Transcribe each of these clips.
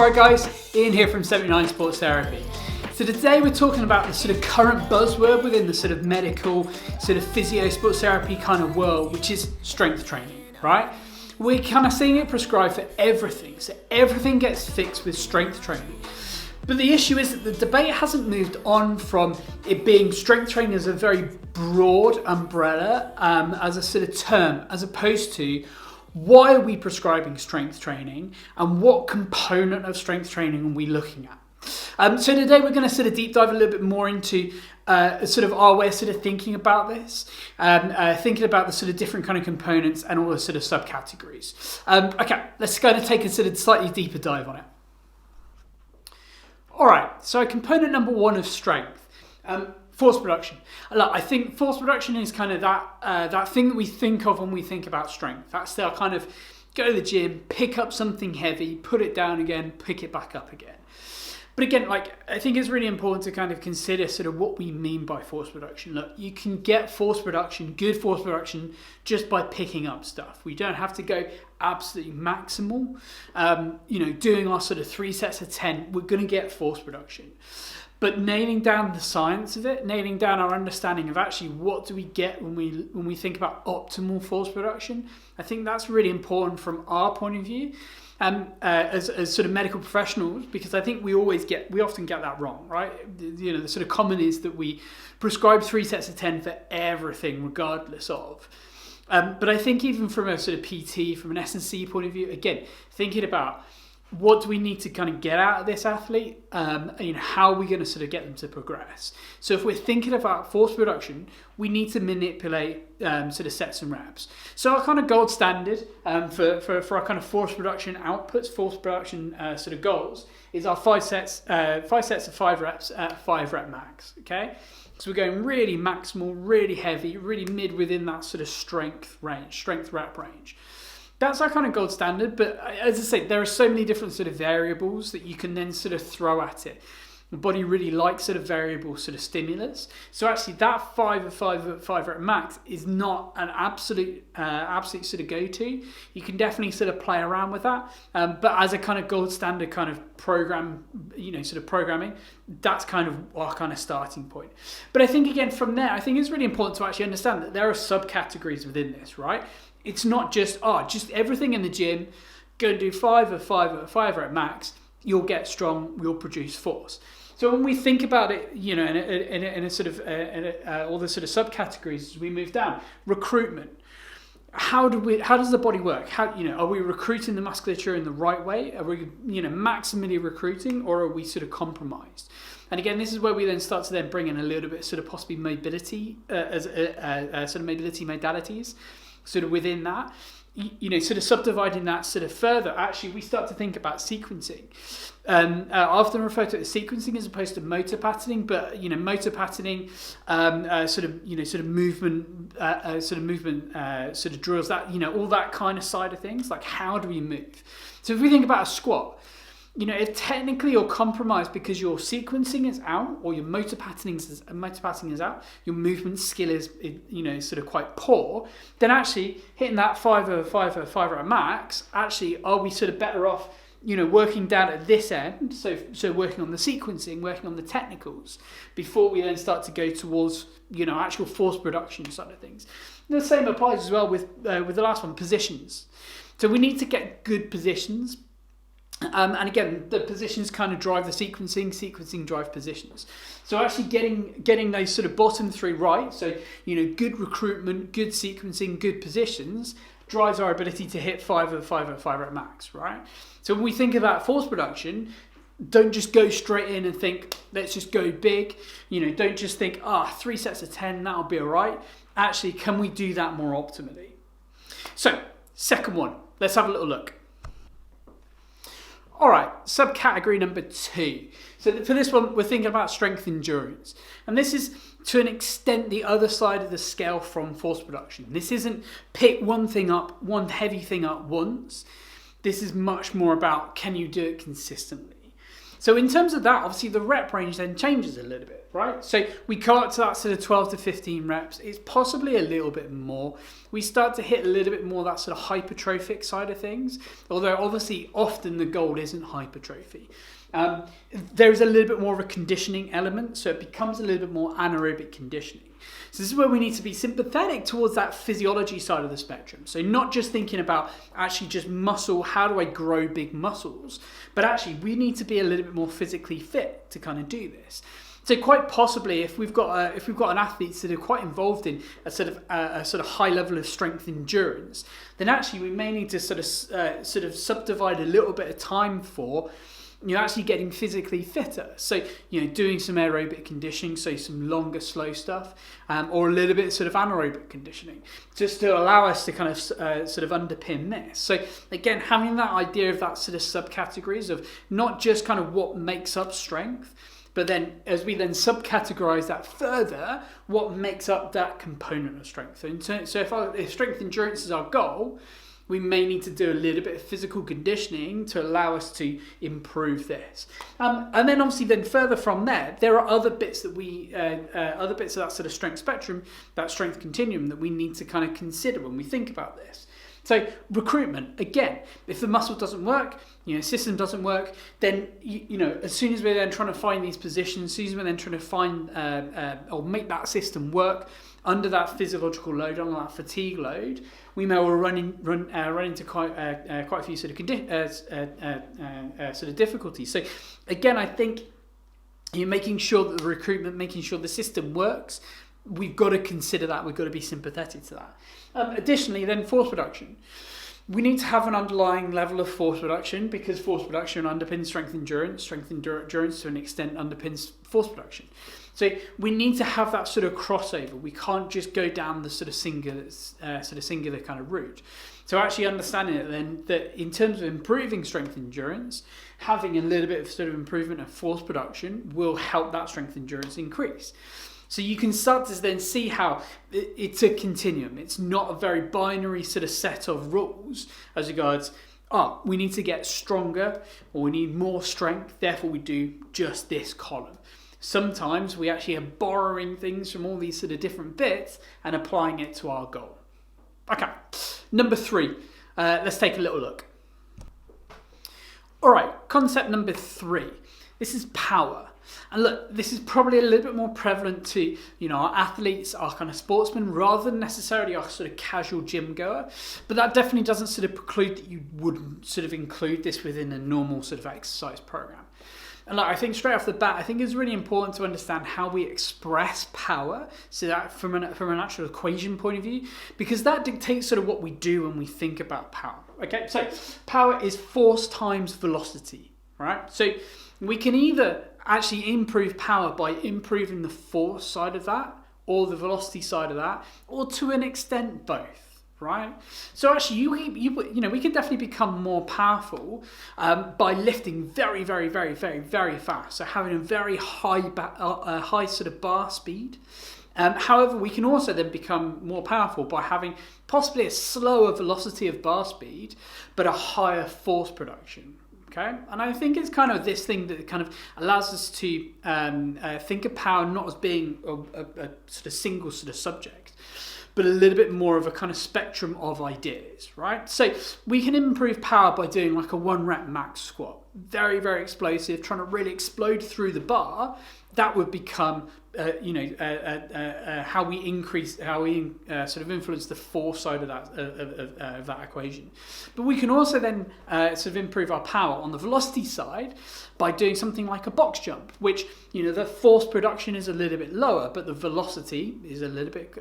Alright guys, Ian here from 79 Sports Therapy. So today we're talking about the sort of current buzzword within the sort of medical, sort of physio sports therapy kind of world, which is strength training, right? We're kind of seeing it prescribed for everything, so everything gets fixed with strength training. But the issue is that the debate hasn't moved on from it being strength training as a very broad umbrella, as a sort of term, as opposed to why are we prescribing strength training and what component of strength training are we looking at? So today we're going to sort of deep dive a little bit more into sort of our way of sort of thinking about this, thinking about the sort of different kind of components and all the sort of subcategories. Okay, let's go and take a sort of slightly deeper dive on it. All right, so component number one of strength, force production. Look, I think force production is kind of that thing that we think of when we think about strength. That's the kind of go to the gym, pick up something heavy, put it down again, pick it back up again. But again, I think it's really important to kind of consider sort of what we mean by force production. Look, you can get force production, good force production, just by picking up stuff. We don't have to go absolutely maximal. Doing our sort of 3 sets of 10, we're going to get force production. But nailing down the science of it, nailing down our understanding of actually what do we get when we think about optimal force production, I think that's really important from our point of view. As sort of medical professionals, because I think we often get that wrong, right? The sort of common is that we prescribe 3 sets of 10 for everything, regardless of. But I think even from a sort of PT, from an S&C point of view, again, thinking about what do we need to kind of get out of this athlete? How are we going to sort of get them to progress? So if we're thinking about force production, we need to manipulate sort of sets and reps. So our kind of gold standard for our kind of force production outputs, force production sort of goals, is our 5 sets of 5 reps at 5 rep max. Okay, so we're going really maximal, really heavy, really mid within that sort of strength rep range. That's our kind of gold standard, but as I say, there are so many different sort of variables that you can then sort of throw at it. The body really likes sort of variable sort of stimulus. So actually that 5 rep max is not an absolute sort of go-to. You can definitely sort of play around with that. But as a kind of gold standard kind of program, sort of programming, that's kind of our kind of starting point. But I think again from there, I think it's really important to actually understand that there are subcategories within this, right? It's not just everything in the gym, go and do 5 rep max, you'll get strong, you'll produce force. So when we think about it, in a sort of all the sort of subcategories as we move down, recruitment. How does the body work? Are we recruiting the musculature in the right way? Are we maximally recruiting, or are we sort of compromised? And again, this is where we then start to then bring in a little bit sort of possibly mobility as sort of mobility modalities. Sort of within that, sort of subdividing that sort of further, actually we start to think about sequencing. I often refer to it as sequencing as opposed to motor patterning, but motor patterning, sort of movement sort of drills, that all that kind of side of things, like how do we move? So if we think about a squat, if technically you're compromised because your sequencing is out or your motor patterning is out, your movement skill is sort of quite poor, then actually hitting that 5 rep max, actually are we sort of better off working down at this end, so working on the sequencing, working on the technicals before we then start to go towards actual force production side of things. And the same applies as well with the last one, positions. So we need to get good positions. And again, the positions kind of drive the sequencing drive positions. So actually getting those sort of bottom 3 right, so good recruitment, good sequencing, good positions, drives our ability to hit 5 rep max, right? So when we think about force production, don't just go straight in and think, let's just go big. Don't just think, 3 sets of 10, that'll be all right. Actually, can we do that more optimally? So, second one, let's have a little look. All right, subcategory number 2. So for this one, we're thinking about strength endurance. And this is, to an extent, the other side of the scale from force production. This isn't pick one heavy thing up once. This is much more about, can you do it consistently? So in terms of that, obviously the rep range then changes a little bit, right? So we go up to that sort of 12 to 15 reps. It's possibly a little bit more. We start to hit a little bit more that sort of hypertrophic side of things, although obviously often the goal isn't hypertrophy. There's a little bit more of a conditioning element, so it becomes a little bit more anaerobic conditioning. So this is where we need to be sympathetic towards that physiology side of the spectrum. So not just thinking about actually just muscle, how do I grow big muscles, but actually we need to be a little bit more physically fit to kind of do this. So quite possibly, if we've got an athlete that are quite involved in a sort of high level of strength endurance, then actually we may need to sort of subdivide a little bit of time for actually getting physically fitter. So, doing some aerobic conditioning, so some longer, slow stuff, or a little bit sort of anaerobic conditioning, just to allow us to kind of sort of underpin this. So again, having that idea of that sort of subcategories of not just kind of what makes up strength, but then as we then subcategorize that further, what makes up that component of strength. So if strength endurance is our goal, we may need to do a little bit of physical conditioning to allow us to improve this. And then obviously then further from there are other bits that other bits of that sort of strength spectrum, that strength continuum that we need to kind of consider when we think about this. So recruitment, again, if the muscle doesn't work, system doesn't work, then, as soon as we're then trying to find these positions, as soon as we're then trying to find or make that system work under that physiological load, under that fatigue load, we may well run into quite a few sort of difficulties. So again, I think making sure that the recruitment, making sure the system works, we've got to consider that. We've got to be sympathetic to that. Additionally, then force production. We need to have an underlying level of force production because force production underpins strength endurance. Strength endurance to an extent underpins force production. So we need to have that sort of crossover. We can't just go down the sort of singular kind of route. So actually understanding it then that in terms of improving strength endurance, having a little bit of sort of improvement of force production will help that strength endurance increase. So you can start to then see how it's a continuum. It's not a very binary sort of set of rules as regards, we need to get stronger or we need more strength, therefore we do just this column. Sometimes we actually are borrowing things from all these sort of different bits and applying it to our goal. Okay, number 3, let's take a little look. All right, concept number 3. This is power. And look, this is probably a little bit more prevalent to, our athletes, our kind of sportsmen, rather than necessarily our sort of casual gym goer. But that definitely doesn't sort of preclude that you wouldn't sort of include this within a normal sort of exercise program. And I think straight off the bat, I think it's really important to understand how we express power, so that from an actual equation point of view, because that dictates sort of what we do when we think about power. Okay, so power is force times velocity, right? So we can either actually improve power by improving the force side of that or the velocity side of that, or to an extent both, right? So actually we can definitely become more powerful by lifting very, very, very, very, very fast. So having a very high sort of bar speed. However, we can also then become more powerful by having possibly a slower velocity of bar speed, but a higher force production. Okay, and I think it's kind of this thing that kind of allows us to think of power not as being a sort of single sort of subject, but a little bit more of a kind of spectrum of ideas, right? So we can improve power by doing like a 1 rep max squat. Very, very explosive, trying to really explode through the bar. That would become, how we sort of influence the force side of that equation. But we can also then sort of improve our power on the velocity side by doing something like a box jump, which the force production is a little bit lower, but the velocity is a little bit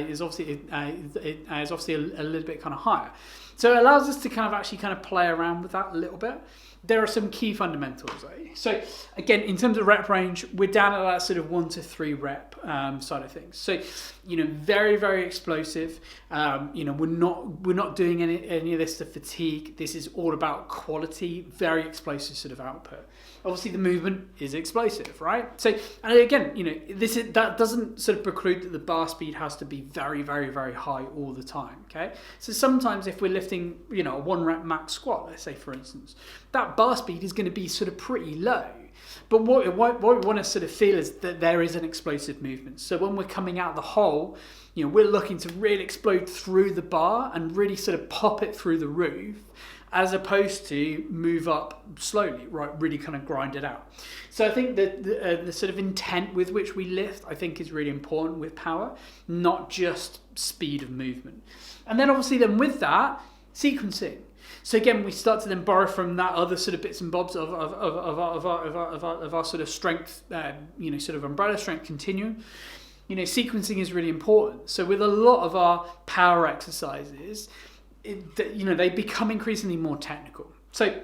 is obviously a little bit kind of higher. So it allows us to kind of play around with that a little bit. There are some key fundamentals. So again, in terms of rep range, we're down at that sort of 1 to 3 rep side of things. So very, very explosive. We're not doing any of this to fatigue. This is all about quality, very explosive sort of output. Obviously, the movement is explosive, right? So, and again, that doesn't sort of preclude that the bar speed has to be very, very, very high all the time. Okay, so sometimes if we're lifting, a 1 rep max squat, let's say for instance, that bar speed is going to be sort of pretty low. But what we want to sort of feel is that there is an explosive movement. So when we're coming out the hole, we're looking to really explode through the bar and really sort of pop it through the roof, as opposed to move up slowly, right? Really kind of grind it out. So I think that the sort of intent with which we lift, I think, is really important with power, not just speed of movement. And then obviously then with that, sequencing. So again, we start to then borrow from that other sort of bits and bobs of our sort of strength, sort of umbrella strength continuum. Sequencing is really important. So with a lot of our power exercises, they become increasingly more technical. So,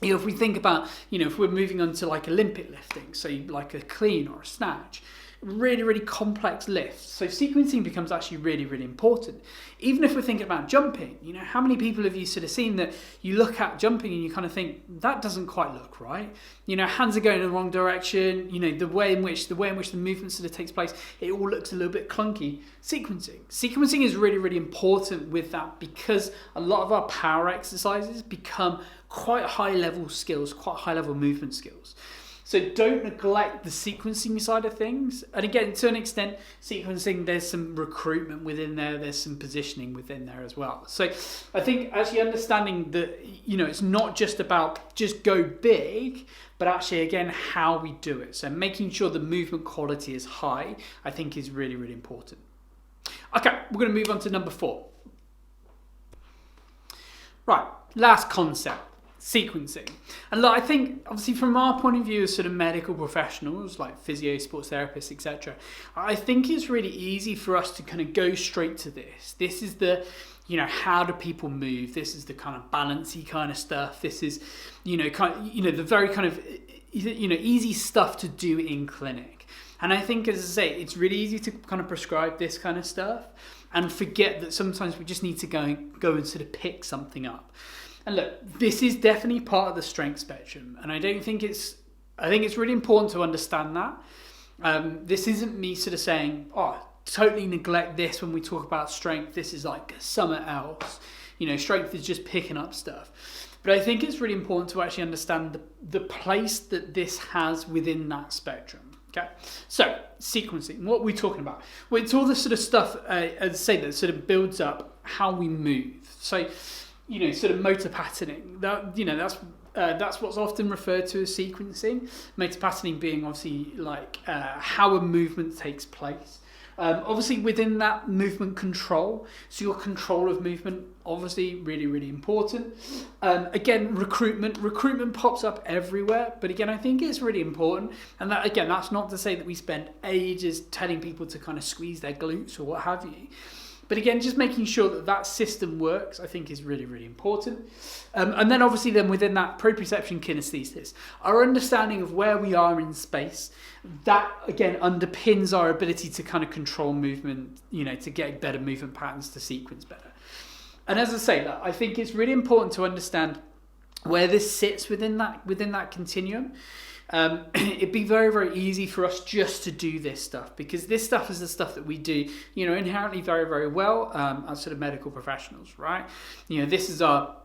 if we think about, if we're moving on to like Olympic lifting, so like a clean or a snatch, really, really complex lifts. So sequencing becomes actually really, really important. Even if we're thinking about jumping, how many people have you sort of seen that you look at jumping and you kind of think, that doesn't quite look right? Hands are going in the wrong direction, the way in which the movement sort of takes place, it all looks a little bit clunky. Sequencing is really, really important with that, because a lot of our power exercises become quite high level skills, quite high level movement skills. So don't neglect the sequencing side of things. And again, to an extent, sequencing, there's some recruitment within there, there's some positioning within there as well. So I think actually understanding that, it's not just about just go big, but actually, again, how we do it. So making sure the movement quality is high, I think, is really, really important. Okay, we're going to move on to number 4. Right, last concept. Sequencing. And I think, obviously, from our point of view as sort of medical professionals, like physio, sports therapists, etc., I think it's really easy for us to kind of go straight to this. This is the, how do people move? This is the kind of balancy kind of stuff. This is, the very kind of, easy stuff to do in clinic. And I think, as I say, it's really easy to kind of prescribe this kind of stuff and forget that sometimes we just need to go and sort of pick something up. And look, this is definitely part of the strength spectrum, and I think it's really important to understand that. This isn't me sort of saying, totally neglect this when we talk about strength. This is like something else. Strength is just picking up stuff. But I think it's really important to actually understand the place that this has within that spectrum. Okay, so sequencing, what are we talking about? Well, it's all the sort of stuff, as I say, that sort of builds up how we move. So, sort of motor patterning. That's what's often referred to as sequencing. Motor patterning being obviously like how a movement takes place. Obviously within that, movement control. So your control of movement, obviously really, really important. Again, recruitment pops up everywhere, but again, I think it's really important. And that, again, that's not to say that we spend ages telling people to kind of squeeze their glutes or what have you. But again, just making sure that that system works, I think, is really, really important. And then obviously then within that, proprioception kinesthesis, our understanding of where we are in space, that again underpins our ability to kind of control movement, to get better movement patterns, to sequence better. And as I say, I think it's really important to understand where this sits within that continuum. It'd be very, very easy for us just to do this stuff, because this stuff is the stuff that we do, inherently very, very well as sort of medical professionals, right? This is our,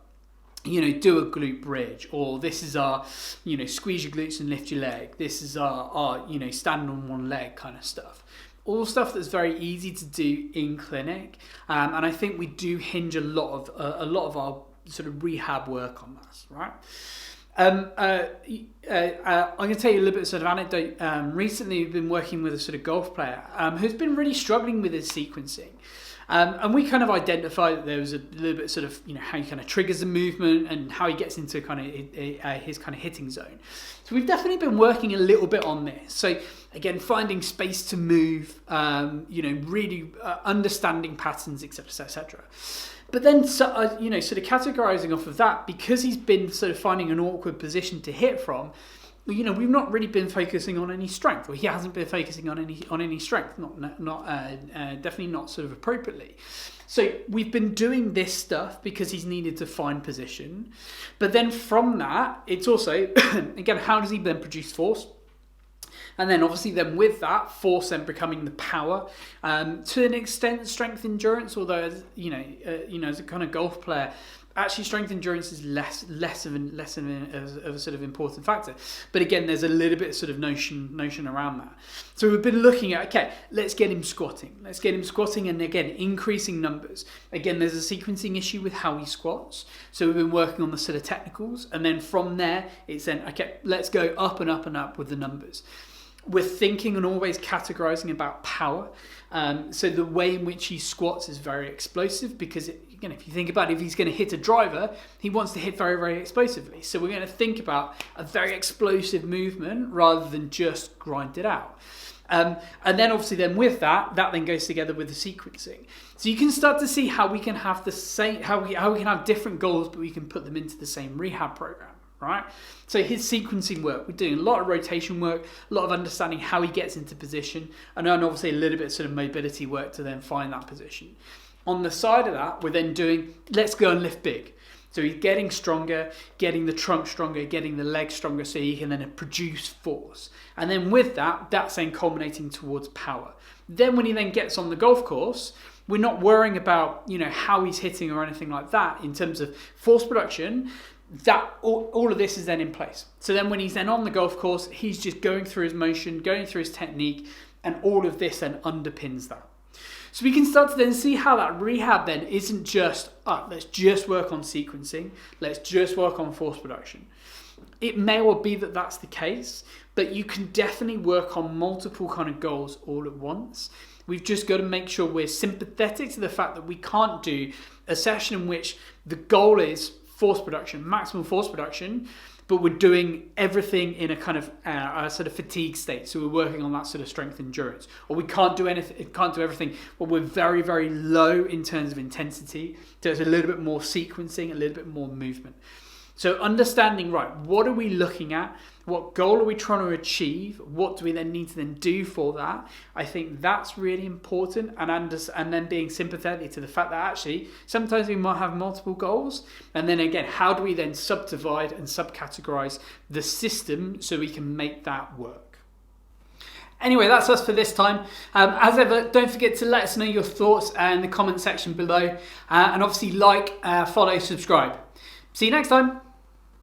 do a glute bridge, or this is our, squeeze your glutes and lift your leg. This is our stand on one leg kind of stuff. All stuff that's very easy to do in clinic, and I think we do hinge a lot of our sort of rehab work on this, right? I'm going to tell you a little bit of sort of anecdote. Recently, we've been working with a sort of golf player who's been really struggling with his sequencing. And we kind of identified that there was a little bit sort of, how he kind of triggers the movement and how he gets into kind of his kind of hitting zone. So we've definitely been working a little bit on this. So again, finding space to move, really understanding patterns, etc., etc. But then, sort of categorising off of that, because he's been sort of finding an awkward position to hit from, we've not really been focusing on any strength, or he hasn't been focusing on any strength, definitely not sort of appropriately. So we've been doing this stuff because he's needed to find position. But then from that, it's also, again, how does he then produce force? And then obviously then with that, force then becoming the power. To an extent, strength endurance, although as a kind of golf player, actually strength endurance is less of a sort of important factor. But again, there's a little bit of sort of notion around that. So we've been looking at, okay, let's get him squatting, and again, increasing numbers. Again, there's a sequencing issue with how he squats. So we've been working on the sort of technicals, and then from there, it's then, okay, let's go up and up and up with the numbers. We're thinking and always categorizing about power. So the way in which he squats is very explosive, because if you think about it, if he's going to hit a driver, he wants to hit very, very explosively. So we're going to think about a very explosive movement rather than just grind it out. And then obviously then with that then goes together with the sequencing. So you can start to see how we can have the same, how we can have different goals, but we can put them into the same rehab program. Right? So his sequencing work, we're doing a lot of rotation work, a lot of understanding how he gets into position, and then obviously a little bit of sort of mobility work to then find that position. On the side of that, we're then doing, let's go and lift big. So he's getting stronger, getting the trunk stronger, getting the legs stronger, so he can then produce force. And then with that, that's then culminating towards power. Then when he then gets on the golf course, we're not worrying about, how he's hitting or anything like that in terms of force production. That all of this is then in place. So then when he's then on the golf course, he's just going through his motion, going through his technique, and all of this then underpins that. So we can start to then see how that rehab then isn't just, let's just work on sequencing, let's just work on force production. It may well be that that's the case, but you can definitely work on multiple kind of goals all at once. We've just got to make sure we're sympathetic to the fact that we can't do a session in which the goal is force production, maximum force production, but we're doing everything in a kind of a sort of fatigue state. So we're working on that sort of strength endurance, or we can't do everything, but we're very, very low in terms of intensity. There's a little bit more sequencing, a little bit more movement. So understanding, right, what are we looking at? What goal are we trying to achieve? What do we then need to then do for that? I think that's really important, and then being sympathetic to the fact that actually sometimes we might have multiple goals, and then again, how do we then subdivide and subcategorize the system so we can make that work? Anyway, that's us for this time. As ever, don't forget to let us know your thoughts in the comment section below, and obviously follow, subscribe. See you next time.